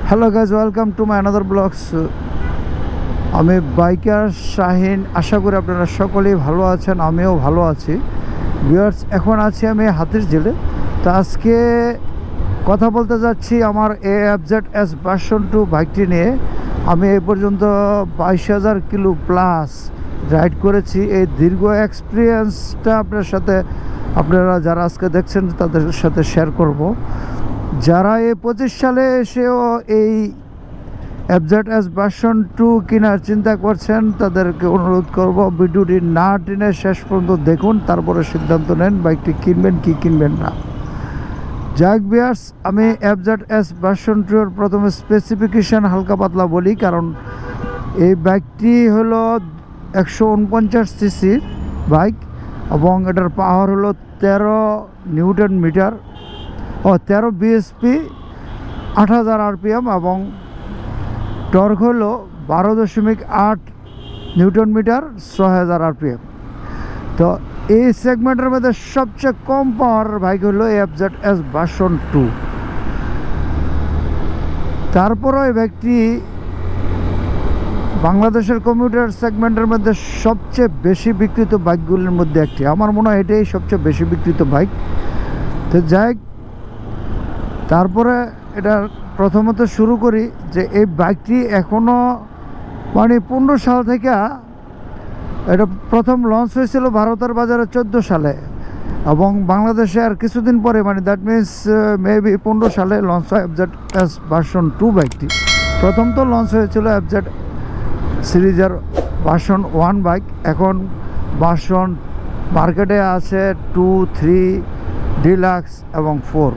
Hello guys, welcome to my another blogs. আমি biker Shahin. আশা করি আপনারা সকলেই ভালো আছেন, আমিও ভালো আছি। ভিউয়ার্স, এখন আছি আমি হাতিরঝিলে। তো আজকে কথা বলতে যাচ্ছি আমার AFZ-S ভার্সন 2 বাইকটি নিয়ে। আমি এ পর্যন্ত 22,000 কিলো প্লাস রাইড করেছি। এই দীর্ঘ এক্সপিরিয়েন্সটা আপনারা যারা আজকে দেখছেন তাদের সাথে শেয়ার করব। যারা এই 25 সালে এসেও এই AFZ-S ভার্সন 2 কেনার চিন্তা করছেন তাদেরকে অনুরোধ করব, ভিডিওটি না টেনে শেষ পর্যন্ত দেখুন, তারপরে সিদ্ধান্ত নেন বাইকটি কিনবেন কি কিনবেন না। যাক ভিউয়ার্স, আমি AFZ-S ভার্সন 2 এর প্রথমে স্পেসিফিকেশান হালকা পাতলা বলি, কারণ এই বাইকটি হলো 149 সিসির বাইক এবং এটার পাওয়ার হলো 13 নিউটন মিটার 13 bhp 8000 RPM এবং টর্ক হলো 12.8 নিউটন মিটার 6000 RPM। তো এই সেগমেন্টের মধ্যে সবচেয়ে কম পাওয়ার বাইক হলো AFZ-S ভার্সন 2। তারপরও এই বাইকটি বাংলাদেশের কমিউটার সেগমেন্টের মধ্যে সবচেয়ে বেশি বিক্রিত বাইকগুলির মধ্যে একটি। আমার মনে হয় এটাই সবচেয়ে বেশি বিক্রিত বাইক। তো যাই, তারপরে এটা প্রথমত শুরু করি যে এই বাইকটি এখনও 15 সাল থেকে এটা প্রথম লঞ্চ হয়েছিল ভারতের বাজারে 14 সালে এবং বাংলাদেশে আর কিছুদিন পরে, দ্যাট মিনস মেবি 15 সালে লঞ্চ হয় AFZ-S ভার্সন 2 বাইকটি। প্রথম তো লঞ্চ হয়েছিল AFZ সিরিজের ভার্সন 1 বাইক। এখন ভার্সন মার্কেটে আছে 2, 3, ডিলাক্স এবং 4।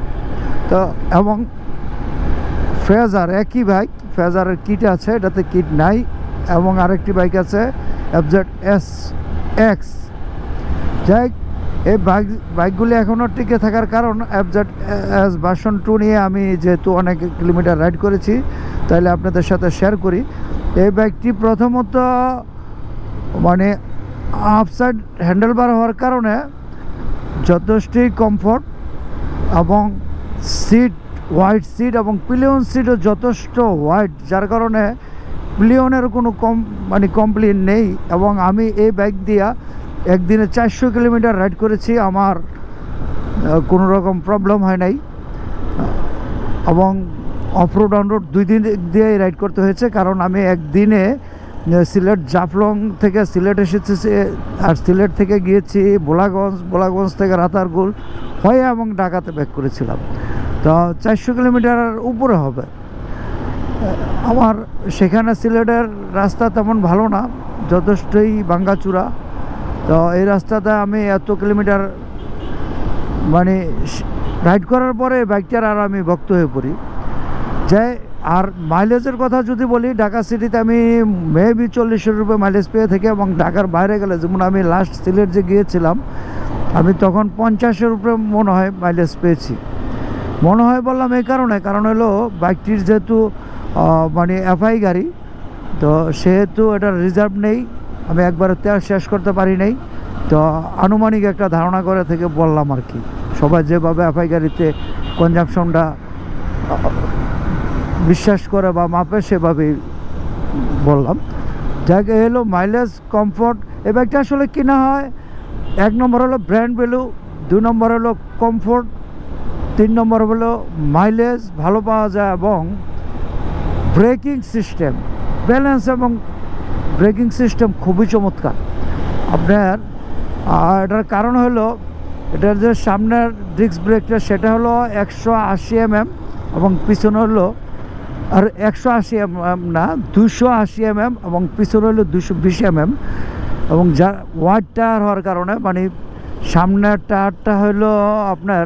তো এবং ফেজার একই বাইক, ফেজারের কিট আছে, এটাতে কিট নাই। এবং আরেকটি বাইক আছে AFZ-S যাই, এই বাইকগুলি এখনও টিকে থাকার কারণ AFZ-S ভার্সন 2 নিয়ে আমি যেহেতু অনেক কিলোমিটার রাইড করেছি, তাইলে আপনাদের সাথে শেয়ার করি। এই বাইকটি প্রথমত আপসাইড হ্যান্ডেলবার হওয়ার কারণে যথেষ্টই কমফোর্ট এবং সিট হোয়াইট সিট এবং পিলিয়ন সিটও যথেষ্ট হোয়াইট, যার কারণে পিলিয়নের কোনো কমপ্লেন নেই। এবং আমি এই বাইক দিয়া একদিনে 400 কিলোমিটার রাইড করেছি, আমার কোনো রকম প্রবলেম হয় নাই। এবং অফরোড অনরোড 2 দিন দিয়েই রাইড করতে হয়েছে, কারণ আমি একদিনে সিলেট জাফলং থেকে সিলেট এসেছি, আর সিলেট থেকে গিয়েছি বোলাগঞ্জ থেকে রাতারগুল হয়ে এবং ঢাকাতে ব্যাক করেছিলাম। তো 400 কিলোমিটার উপরে হবে। আমার সেখানে সিলেটের রাস্তা তেমন ভালো না, যথেষ্টই ভাঙ্গাচূড়া। তো এই রাস্তাতে আমি এত কিলোমিটার রাইড করার পরে বাইকটার আর আমি ভক্ত হয়ে পড়ি। যাই, আর মাইলেজের কথা যদি বলি, ঢাকা সিটিতে আমি মেবি 40-এর রূপে মাইলেজ পেয়ে থাকি এবং ঢাকার বাইরে গেলে, যেমন আমি লাস্ট সিলেট যে গিয়েছিলাম, আমি তখন 50-এর উপরে মনে হয় মাইলেজ পেয়েছি। মনে হয় বললাম এই কারণ হলো বাইকটির যেহেতু FI গাড়ি, তো সেহেতু এটার রিজার্ভ নেই, আমি একবারে তেল শেষ করতে পারি নাই। তো আনুমানিক একটা ধারণা করে থেকে বললাম আর কি, সবাই যেভাবে FI গাড়িতে কনজাম্পশনটা বিশ্বাস করে বা মাপে সেভাবেই বললাম। যাকে হলো মাইলেজ, কমফোর্ট, এই বাইকটা আসলে কিনা হয় 1 নম্বর হলো ব্র্যান্ড ভ্যালু, 2 নম্বর হলো কমফোর্ট, 3 নম্বর হলো মাইলেজ ভালো পাওয়া যায় এবং ব্রেকিং সিস্টেম, ব্যালেন্স এবং ব্রেকিং সিস্টেম খুবই চমৎকার আপনার। এটার কারণ হলো এটার যে সামনের ডিস্ক ব্রেকটা সেটা হলো 180 mm এবং পিছনে হলো 180 mm না, 280 mm এবং পিছনে হলো 220 mm। এবং যার ওয়াইড টায়ার হওয়ার কারণে সামনের টায়ারটা হলো আপনার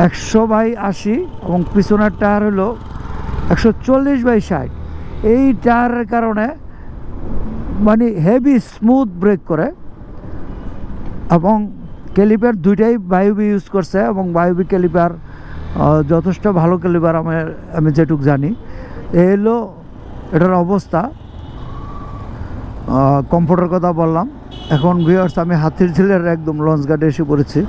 100/80 এবং পিছনের টায়ার হলো 140/60। এই টায়ারের কারণে হেভি স্মুথ ব্রেক করে এবং ক্যালিপার দুইটাই বায়োবি ইউজ করছে এবং বায়োবি ক্যালিপার যথেষ্ট ভালো ক্যালিপার আমি যেটুক জানি। এই হলো এটার অবস্থা। কমফোর্টের কথা বললাম। এখন ভিউয়ার্স, আমি হাতিরঝিলের একদম লঞ্চ ঘাটে এসে পড়েছি।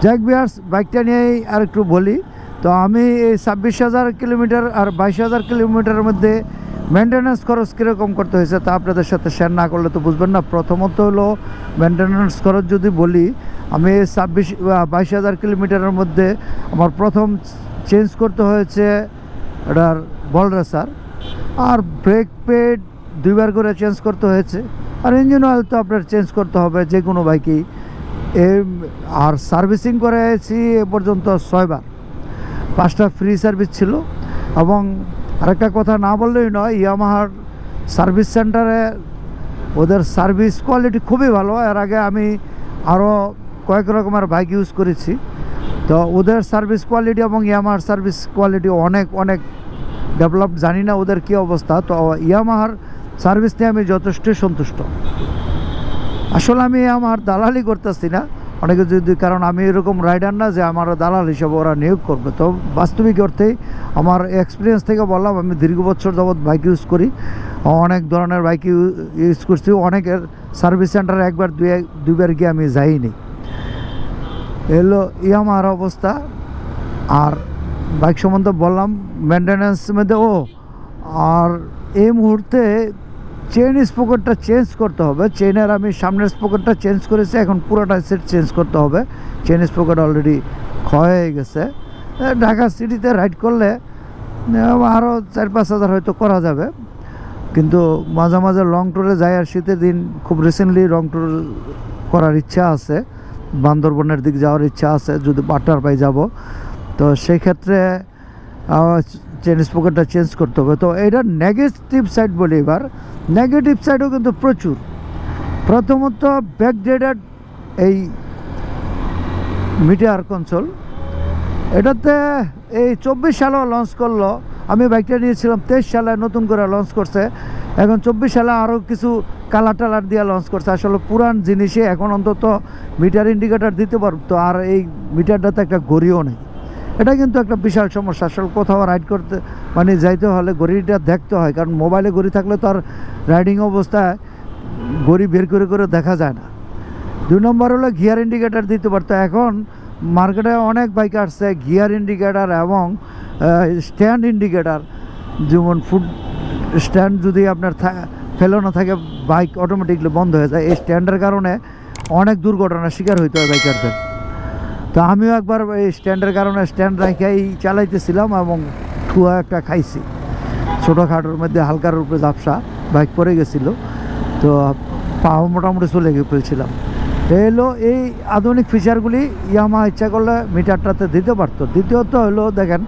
যাক ভিউয়ার্স, বাইকটা নিয়েই আর একটু বলি তো আমি এই 26,000 কিলোমিটার আর 22,000 কিলোমিটারের মধ্যে মেনটেন্যান্স খরচ কীরকম করতে হয়েছে তা আপনাদের সাথে শেয়ার না করলে তো বুঝবেন না। প্রথমত হলো মেনটেন্যান্স খরচ যদি বলি, আমি 22,000 কিলোমিটারের মধ্যে আমার প্রথম চেঞ্জ করতে হয়েছে এটার বল রেসার, আর ব্রেক প্যাড 2বার করে চেঞ্জ করতে হয়েছে, আর ইঞ্জিন অয়েল তো আপনার চেঞ্জ করতে হবে যে কোনো বাইকেই। আর সার্ভিসিং করেছি এ পর্যন্ত 6বার, 5টা ফ্রি সার্ভিস ছিল। এবং আরেকটা কথা না বললেই নয়, ইয়ামাহার সার্ভিস সেন্টারে ওদের সার্ভিস কোয়ালিটি খুবই ভালো। এর আগে আমি আরও কয়েক রকমের বাইক ইউজ করেছি, তো ওদের সার্ভিস কোয়ালিটি এবং ইয়ামাহার সার্ভিস কোয়ালিটি অনেক অনেক ডেভেলপড। জানি না ওদের কী অবস্থা, তো ইয়ামাহার সার্ভিস নিয়ে আমি যথেষ্টই সন্তুষ্ট। আসলে আমি আমার দালালি করতেছি না অনেকে যদি, কারণ আমি এরকম রাইডার না যে আমার দালাল হিসেবে ওরা নিয়োগ করবে। তো বাস্তবিক অর্থেই আমার এক্সপিরিয়েন্স থেকে বললাম, আমি দীর্ঘ বছর যাবৎ বাইক ইউজ করি, অনেক ধরনের বাইক ইউজ করছি, অনেকের সার্ভিস সেন্টারে একবার দুইবার গিয়ে আমি যাইনি। এলো ইয়ামাহার অবস্থা। আর বাইক সম্বন্ধে বললাম, মেনটেন্যান্স মধ্যে আর এই মুহূর্তে চেইন স্পোকেটটা চেঞ্জ করতে হবে। চেইনের আমি সামনের স্পোকেটটা চেঞ্জ করেছি, এখন পুরোটা সেট চেঞ্জ করতে হবে। চেইন স্পোকেট অলরেডি ক্ষয় হয়ে গেছে। ঢাকা সিটিতে রাইড করলে আরও 4-5 হাজার হয়তো করা যাবে, কিন্তু মাঝে মাঝে লং ট্যুরে যাই। আর শীতের দিন খুব রিসেন্টলি লং ট্যুর করার ইচ্ছা আছে, বান্দরবনের দিক যাওয়ার ইচ্ছা আছে, যদি পার্টনার পাই যাব। তো সেই ক্ষেত্রে চেইন স্পোকেটটা চেঞ্জ করতে হবে। তো এটা নেগেটিভ সাইড বলি। এবার নেগেটিভ সাইডও কিন্তু প্রচুর। প্রথমত ব্যাকডেটেড এই মিটার কনসোল, এটাতে এই 24 সালেও লঞ্চ করলো। আমি বাইকটা নিয়েছিলাম 23 সালে, নতুন করে লঞ্চ করছে। এখন 24 সালে আরও কিছু কালার টালার দিয়ে লঞ্চ করছে। আসলে পুরান জিনিসে এখন অন্তত মিটার ইন্ডিকেটার দিতে পারতো, আর এই মিটারটাতে একটা ঘড়িও নেই। এটা কিন্তু একটা বিশাল সমস্যা। আসলে কোথাও রাইড করতে মানে যাইতে হলে ঘড়িটা দেখতে হয়, কারণ মোবাইলে ঘড়ি থাকলে তো আর রাইডিং অবস্থায় ঘড়ি বের করে করে দেখা যায় না। 2 নম্বর হলো গিয়ার ইন্ডিকেটার দিতে পারতো। এখন মার্কেটে অনেক বাইক আসছে গিয়ার ইন্ডিকেটার এবং স্ট্যান্ড ইন্ডিকেটার, যেমন ফুড স্ট্যান্ড যদি আপনার ফেলানো থাকে বাইক অটোমেটিকলি বন্ধ হয়ে যায়। এই স্ট্যান্ডের কারণে অনেক দুর্ঘটনার শিকার হইতে হয় বাইকারদের। তো আমিও একবার এই স্ট্যান্ডের কারণে স্ট্যান্ড রাখাই চালাইতেছিলাম এবং ঠুয়া একটা খাইছি, ছোটোখাটোর মধ্যে হালকার উপরে ঝাপসা, বাইক পরে গেছিলো, তো পাও মোটামুটি চলে গিয়ে ফেলছিলাম। এলো এই আধুনিক ফিচারগুলি ইয়ামাহা ইচ্ছা করলে মিটারটাতে দিতে পারতো। দ্বিতীয়ত হলো দেখেন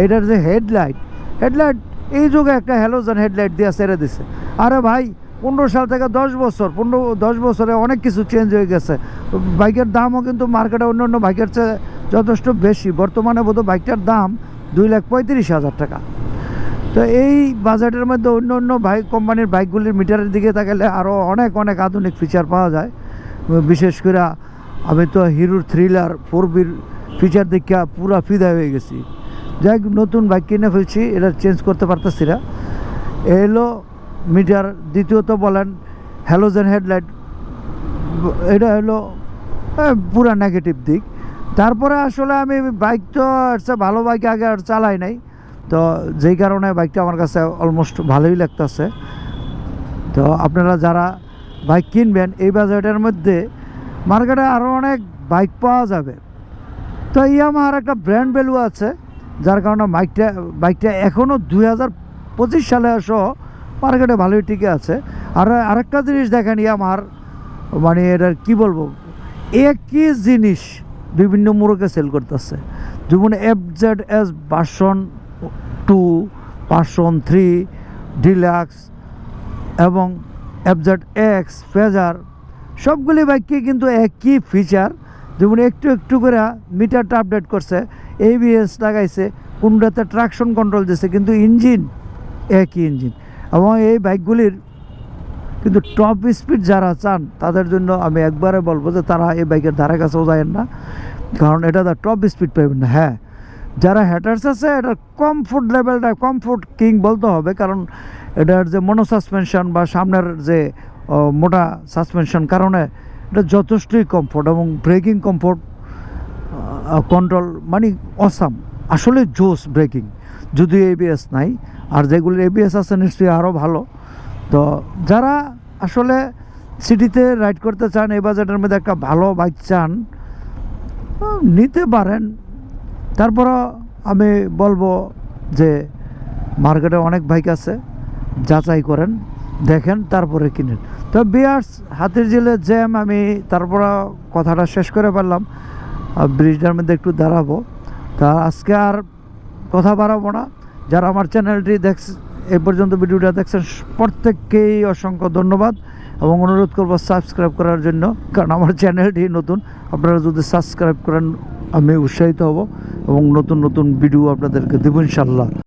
এটার যে হেডলাইট এই যুগে একটা হ্যালোজেন হেডলাইট দিয়ে ছেড়ে দিছে। আরে ভাই 15 সাল থেকে 10 বছরে অনেক কিছু চেঞ্জ হয়ে গেছে। বাইকের দামও কিন্তু মার্কেটে অন্য বাইকের চেয়ে যথেষ্ট বেশি। বর্তমানে বোধহয় বাইকটার দাম 2,35,000 টাকা। তো এই বাজেটের মধ্যে অন্য বাইক কোম্পানির বাইকগুলির মিটারের দিকে তাকালে আরও অনেক অনেক আধুনিক ফিচার পাওয়া যায়। বিশেষ করে আমি তো হিরোর থ্রিলার 4Bর ফিচার দেখে পুরা ফিদা হয়ে গেছি। যাই নতুন বাইক কিনে ফেলছি, এটা চেঞ্জ করতে পারতেছি না। এলো মিটার। দ্বিতীয়ত বলেন হ্যালোজেন হেডলাইট, এটা হলো পুরা নেগেটিভ দিক। তারপরে আসলে আমি বাইক তো ভালো বাইক আগে আর চালাই নাই, তো যেই কারণে বাইকটা আমার কাছে অলমোস্ট ভালোই লাগতেছে। তো আপনারা যারা বাইক কিনবেন এই বাজেটের মধ্যে মার্কেটে আরও অনেক বাইক পাওয়া যাবে। তো ইয়ামাহার একটা ব্র্যান্ড ভ্যালু আছে, যার কারণে বাইকটা এখনও 2025 সালে সহ মার্কেটে ভালোই টিকে আছে। আর আরেকটা জিনিস দেখেন ইয়ামাহার, মানে এটার কী বলবো, একই জিনিস বিভিন্ন মোড়কে সেল করতেছে। যেমন FZS ভার্সন 2, ভার্সন 3, ডিলাক্স এবং FZX ফেজার, সবগুলি বাইককে কিন্তু একই ফিচার। যেমন একটু করে মিটারটা আপডেট করছে, ABS লাগাইছে, কোনটাতে ট্রাকশন কন্ট্রোল দিচ্ছে, কিন্তু ইঞ্জিন একই ইঞ্জিন। এবং এই বাইকগুলির কিন্তু টপ স্পিড যারা চান তাদের জন্য আমি একবারে বলবো যে তারা এই বাইকের ধারে কাছেও যায় না, কারণ এটা টপ স্পিড পাবেন না। হ্যাঁ, যারা হ্যাটার্স আছে এটা কমফোর্ট লেভেলটা কমফোর্ট কিং বলতে হবে, কারণ এটার যে মনো সাসপেনশন বা সামনের যে মোটা সাসপেনশন কারণে এটা যথেষ্টই কমফোর্ট এবং ব্রেকিং কমফোর্ট কন্ট্রোল মানে অসাম। আসলে জোস ব্রেকিং, যদিও এবিএস নাই, আর যেগুলো এবিএস আছে নিশ্চয়ই আরও ভালো। তো যারা আসলে সিটিতে রাইড করতে চান, এই বাজেটের মধ্যে একটা ভালো বাইক চান, নিতে পারেন। তারপরও আমি বলবো যে মার্কেটে অনেক বাইক আছে, যাচাই করেন, দেখেন, তারপরে কিনেন। তো বিয়ার্স, হাতিরঝিলের জ্যাম আমি তারপর কথাটা শেষ করে পারলাম, ব্রিজটার মধ্যে একটু দাঁড়াবো। তা আজকে আর কথা বাড়াবো না। যারা আমার চ্যানেলটি এ পর্যন্ত ভিডিওটা দেখছেন প্রত্যেককেই অসংখ্য ধন্যবাদ, এবং অনুরোধ করবো সাবস্ক্রাইব করার জন্য, কারণ আমার চ্যানেলটি নতুন। আপনারা যদি সাবস্ক্রাইব করেন আমি উৎসাহিত হব, এবং নতুন নতুন ভিডিও আপনাদেরকে দেবো ইনশাল্লাহ।